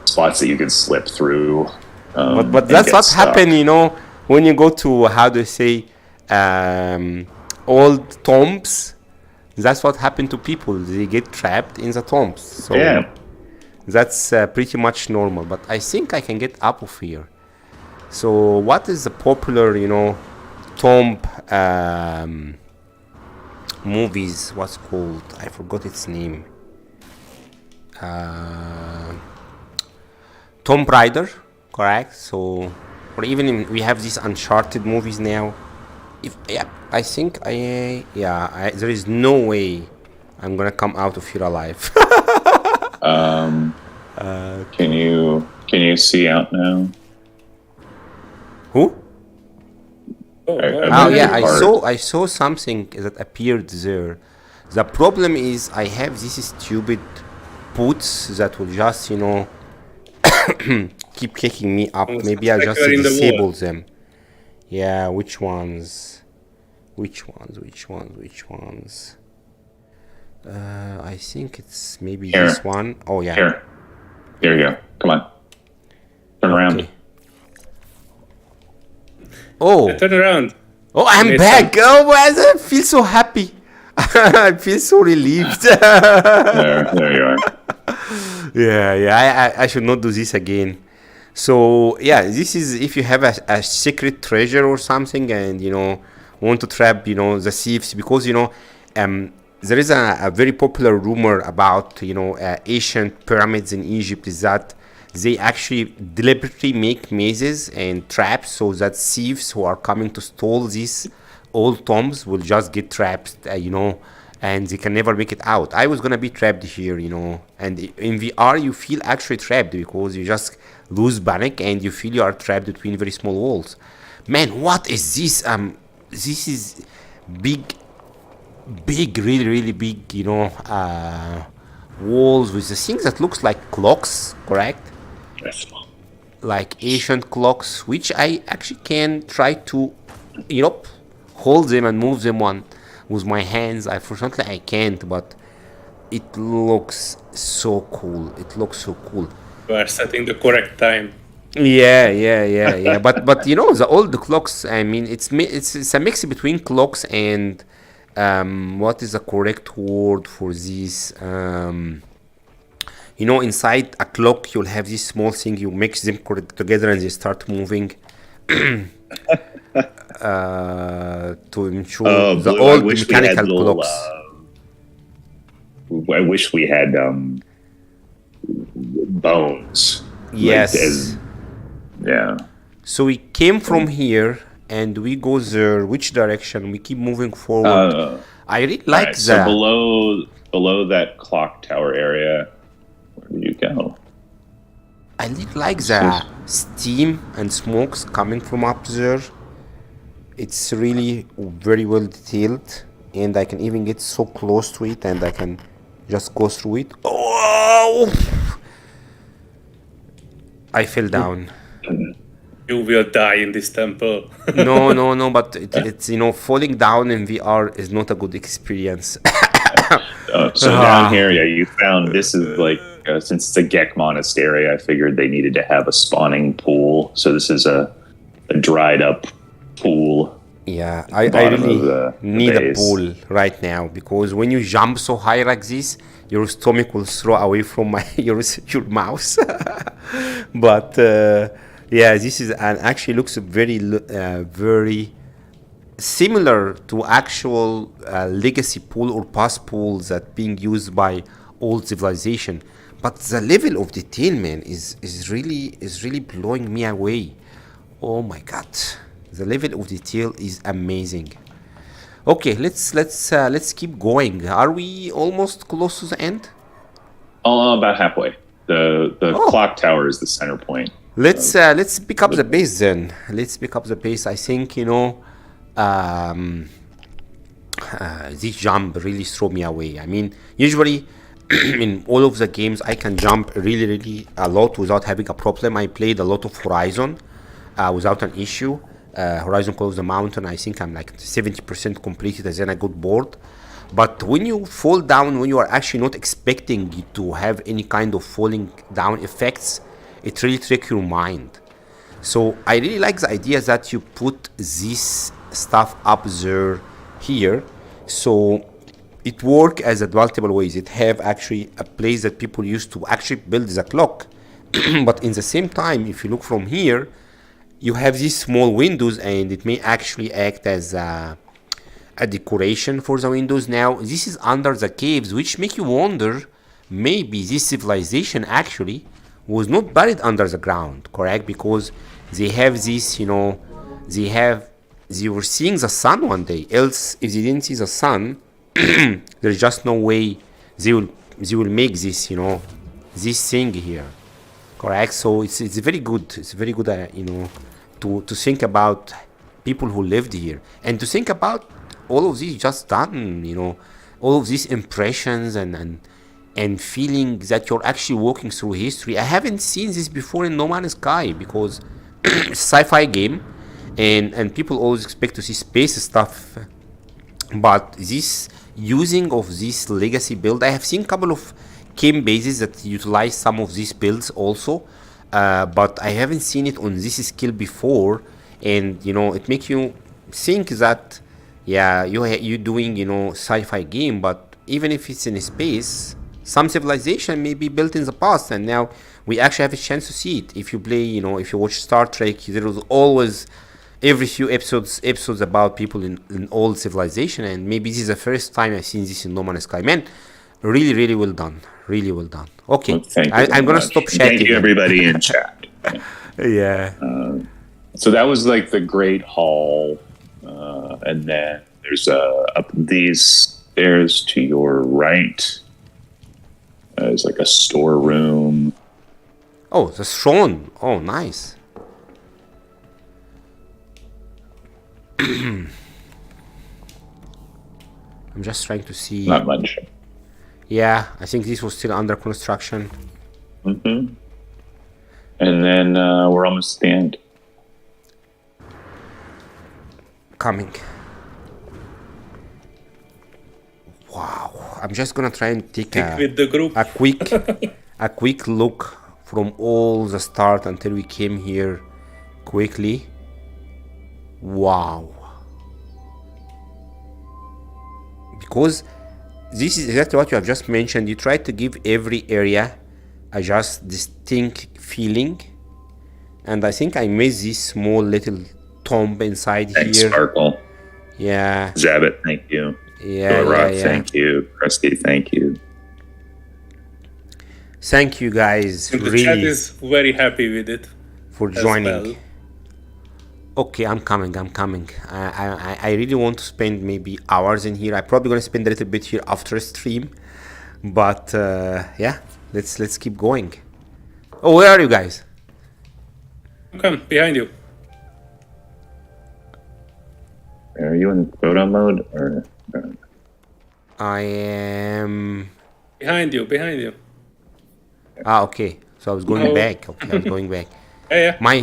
spots that you could slip through. But that's what happened, when you go to, how do you say, old tombs. That's what happened to people. They get trapped in the tombs. So yeah. That's pretty much normal. But I think I can get up of here. So what is the popular, tomb movies? What's called? I forgot its name. Tomb Raider, correct? So, or even we have these Uncharted movies now. I think there is no way I'm gonna come out of here alive. Can you see out now? Who? Oh, I saw something that appeared there. The problem is I have these stupid boots that will just, keep kicking me up. Maybe I'll just disable them. Yeah, which ones? I think it's maybe Here. this one. Oh, yeah. Here you go. Come on. Turn around. Oh. Turn around. Oh, I'm back. Oh, I feel so happy. I feel so relieved. There you are. Yeah. I should not do this again. So, yeah, this is if you have a secret treasure or something and, want to trap, the thieves. Because, there is a very popular rumor about, ancient pyramids in Egypt is that they actually deliberately make mazes and traps so that thieves who are coming to steal these old tombs will just get trapped, and they can never make it out. I was gonna be trapped here, and in VR you feel actually trapped because you just lose panic and you feel you are trapped between very small walls. Man, what is this? This is big, really big, walls with the things that looks like clocks, correct? Yes. Like ancient clocks, which I actually can try to, hold them and move them with my hands. Unfortunately, I can't, but it looks so cool. You are setting the correct time. Yeah. but the old clocks. I mean, it's a mix between clocks and what is the correct word for this? Inside a clock, you'll have this small thing. You mix them together and they start moving. To ensure the Blue, old mechanical clocks. I wish we had bones. Yes. Yeah. So we came from here and we go there. Which direction? We keep moving forward. I really like that. So below that clock tower area, where do you go? I really like the steam and smokes coming from up there. It's really very well detailed, and I can even get so close to it and I can just go through it. Oh! I fell down. You will die in this temple. No, but it's falling down in VR is not a good experience. So down here, you found this is like since it's a Gek monastery, I figured they needed to have a spawning pool. So this is a dried up pool. Yeah, I really need a pool right now because when you jump so high like this, your stomach will throw away from your mouse. But this is actually looks very similar to actual legacy pool or past pools that being used by old civilization. But the level of detail, man, is really blowing me away. Oh my god, the level of detail is amazing. Okay, let's keep going. Are we almost close to the end? About halfway. The clock tower is the center point. Let's pick up the pace then. Let's pick up the pace. I think this jump really threw me away. I mean, usually in all of the games I can jump really a lot without having a problem. I played a lot of Horizon without an issue. Horizon Call of the Mountain, I think I'm like 70% completed, and then I got bored. But when you fall down, when you are actually not expecting to have any kind of falling down effects, it really tricks your mind. So I really like the idea that you put this stuff up there here, so it work as a multiple ways. It have actually a place that people used to actually build the clock, but in the same time, if you look from here, you have these small windows, and it may actually act as a decoration for the windows. Now this is under the caves, which make you wonder, maybe this civilization actually was not buried under the ground, correct? Because they have this, they were seeing the sun one day. Else, if they didn't see the sun, there's just no way they will make this, this thing here, correct? So it's very good. It's very good, to think about people who lived here, and to think about all of these just done, all of these impressions and feeling that you're actually walking through history. I haven't seen this before in No Man's Sky, because it's a sci-fi game, and people always expect to see space stuff. But this using of this legacy build, I have seen a couple of game bases that utilize some of these builds also, but I haven't seen it on this skill before, and it makes you think that you're doing sci-fi game, but even if it's in space, some civilization may be built in the past, and now we actually have a chance to see it. If you play, if you watch Star Trek, there was always every few episodes about people in old civilization, and maybe this is the first time I've seen this in No Man's Sky. Man, really well done. Really well done. Okay, well, I'm gonna stop chatting. Thank you, everybody in chat. Yeah. So that was like the Great Hall, and then there's up these stairs to your right. There's like a storeroom. Oh, the throne. Oh, nice. I'm just trying to see. Not much. Yeah, I think this was still under construction. Mm-hmm. And then we're almost at the end. Coming. Wow. I'm just gonna try and take with the group. a quick look from all the start until we came here quickly. Wow. Because this is exactly what you have just mentioned. You try to give every area a just distinct feeling, and I think I missed this small little tomb inside Thanks, here. Sparkle. Yeah. Zabbit, thank you. Yeah. Thank you. Krusty, thank you. Thank you guys. And the really chat is very happy with it for as joining. well. Okay, I'm coming. I really want to spend maybe hours in here. I'm probably gonna spend a little bit here after stream, but yeah, let's keep going. Oh, where are you guys? Come behind you. Are you in photo mode or? I am. Behind you. Ah, okay. So I was going back. Okay, I was going back. Yeah. My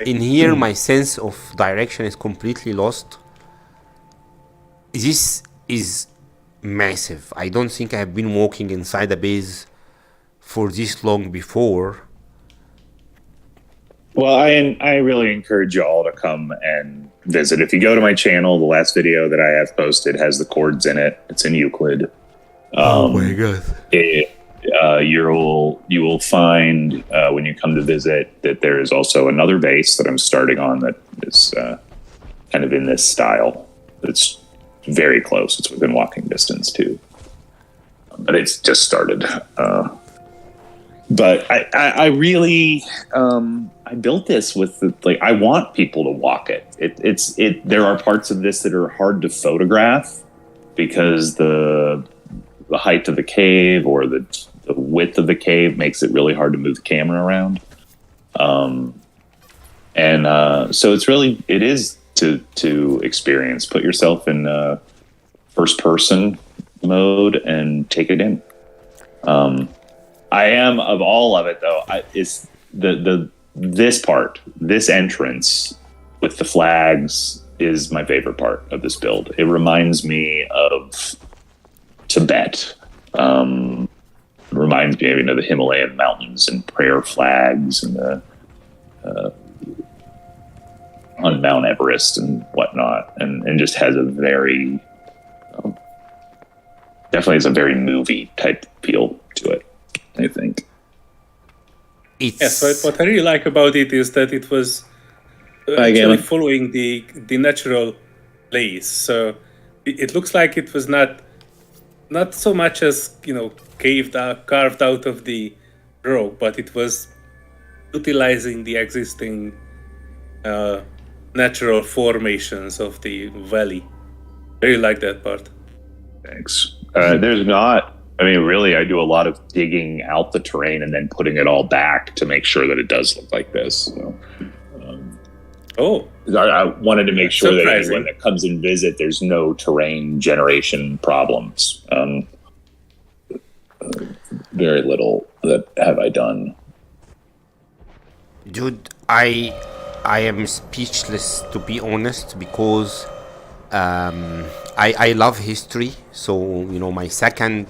in here, my sense of direction is completely lost. This is massive. I don't think I have been walking inside a base for this long before. Well, I really encourage you all to come and visit. If you go to my channel, the last video that I have posted has the chords in it. It's in Euclid. Oh my god! You will find when you come to visit that there is also another base that I'm starting on that is kind of in this style. It's very close. It's within walking distance too, but it's just started. But I really I built this with I want people to walk it. There are parts of this that are hard to photograph because the height of the cave or the width of the cave makes it really hard to move the camera around. So it is to experience, put yourself in first person mode and take it in. I am, of all of it though, it's this entrance with the flags is my favorite part of this build. It reminds me of Tibet. It reminds me of the Himalayan mountains and prayer flags and the on Mount Everest and whatnot, and just has a very definitely has a very movie type feel to it, I think. So what I really like about it is that it was actually following the natural place. So it looks like it was not so much as carved out of the rock, but it was utilizing the existing natural formations of the valley. I really like that part. Thanks. There's not. I mean, really, I do a lot of digging out the terrain and then putting it all back to make sure that it does look like this. So, I wanted to make sure that anyone that comes and visit, there's no terrain generation problems. Very little that have I done. Dude, I am speechless, to be honest, because I love history. So, my second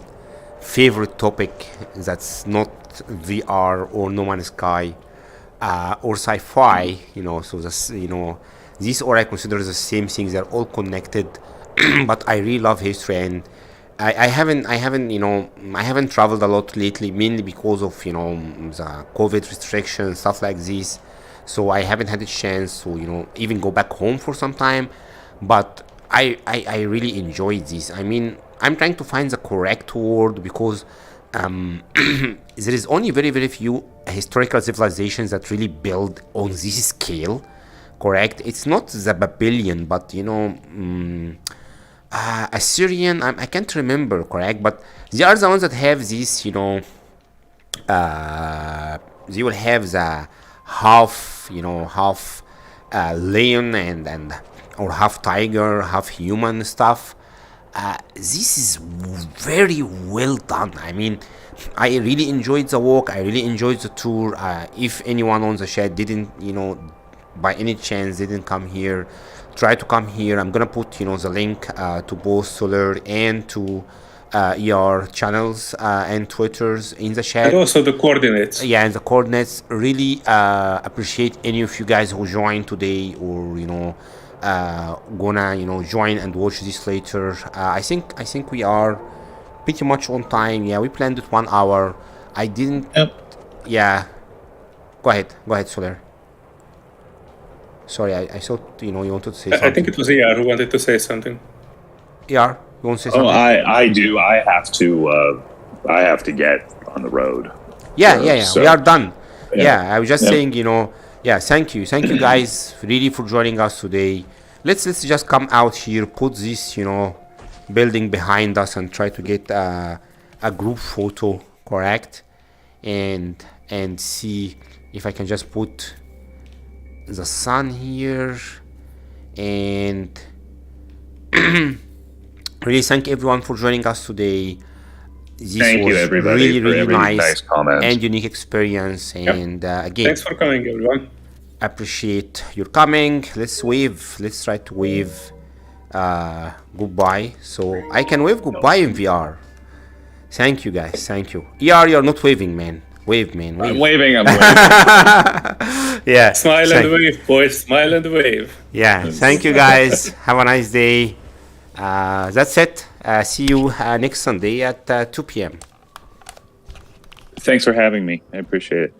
favorite topic that's not VR or No Man's Sky or sci-fi, so this, these all I consider the same things. They're all connected, but I really love history, and I haven't traveled a lot lately, mainly because of the COVID restrictions, stuff like this. So I haven't had a chance to even go back home for some time, but I really enjoyed this. I mean, I'm trying to find the correct word because there is only very, very few historical civilizations that really build on this scale, correct? It's not the Babylonian, but Assyrian, I can't remember, correct? But they are the ones that have this, they will have the half lion and or half tiger, half human stuff. This is very well done. I mean, I really enjoyed the walk. I really enjoyed the tour. If anyone on the chat didn't, by any chance didn't come here, try to come here. I'm gonna put, the link to both Solear and to ER channels and Twitters in the chat. And also the coordinates. Yeah, and the coordinates. Really appreciate any of you guys who joined today or, gonna join and watch this later. I think we are pretty much on time. Yeah, we planned it 1 hour. I didn't. Yep. Yeah. Go ahead, Solear. Sorry, I thought you wanted to say something. I think it was ER who wanted to say something. ER, you want to say something? I do. I have to get on the road. Yeah. So, we are done. Yeah. I was just saying, thank you guys really for joining us today. Let's just come out here, put this, building behind us and try to get a group photo, correct? And see if I can just put the sun here. And really thank everyone for joining us today. This thank you, everybody, really nice comment and unique experience. And again, thanks for coming, everyone. Appreciate your coming. Let's wave. Let's try to wave goodbye. So I can wave goodbye in VR. Thank you, guys. Thank you. ER, you're not waving, man. Wave, man. Wave. I'm waving. Yeah. Smile and wave, boys. Smile and wave. Yeah. Thank you, guys. Have a nice day. That's it. See you next Sunday at 2 p.m. Thanks for having me. I appreciate it.